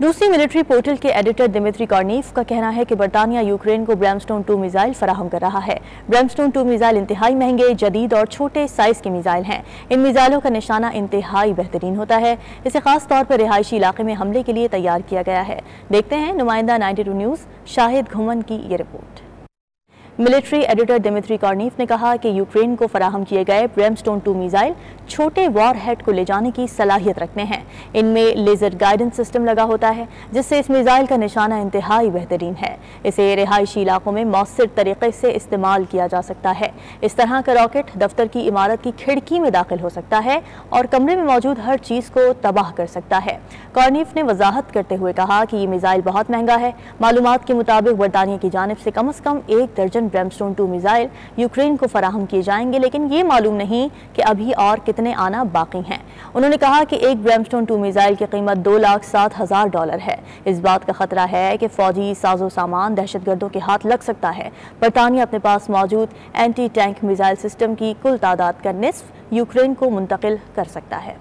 रूसी military portal के editor Dmitry कॉर्नीफ का कहना है कि बरतानिया यूक्रेन को ब्रैमस्टोन 2 मिसाइल फराहम कर रहा है। ब्रैमस्टोन 2 मिसाइल इंतहाई महंगे, जदीद और छोटे साइज के मिसाइल हैं। इन मिसाइलों का निशाना इंतहाई बेहतरीन होता है। इसे खास तौर पर रिहायशी इलाके में हमले के लिए तैयार किया गया है। देखते हैं नुमाइंदा 92 न्यूज़ शाहिद घुमन की ये रिपोर्ट। मिलिट्री एडिटर दिमित्री कॉर्नीफ ने कहा कि यूक्रेन को फराहम किए गए ब्रैमस्टोन 2 मिसाइल छोटे वॉर हेड को ले जाने की सलाहियत रखते हैं। इनमें लेजर गाइडेंस सिस्टम लगा होता है, जिससे इस मिसाइल का निशाना इंतहाई बेहतरीन है। इसे रिहायशी इलाकों में मौसर तरीके से इस्तेमाल किया जा सकता है। इस तरह का रॉकेट दफ्तर की इमारत की खिड़की में दाखिल हो सकता है और कमरे में मौजूद हर चीज़ को तबाह कर सकता है। कॉर्नीफ ने वजाहत करते हुए कहा कि ये मिसाइल बहुत महंगा है। मालूमात के मुताबिक बरतानिया की जानिब से कम अज़ कम 1 दर्जन ब्रैमस्टोन 2 मिसाइल यूक्रेन को फराहम किए जाएंगे, लेकिन ये मालूम नहीं कि अभी और कितने आना बाकी हैं। उन्होंने कहा कि एक ब्रैमस्टोन 2 मिसाइल की कीमत $2,07,000 है। इस बात का खतरा है कि फौजी साजो सामान दहशतगर्दों के हाथ लग सकता है। बरतानिया अपने पास मौजूद एंटी टैंक मिसाइल सिस्टम की कुल तादाद का निस्फ यूक्रेन को मुंतकिल कर सकता है।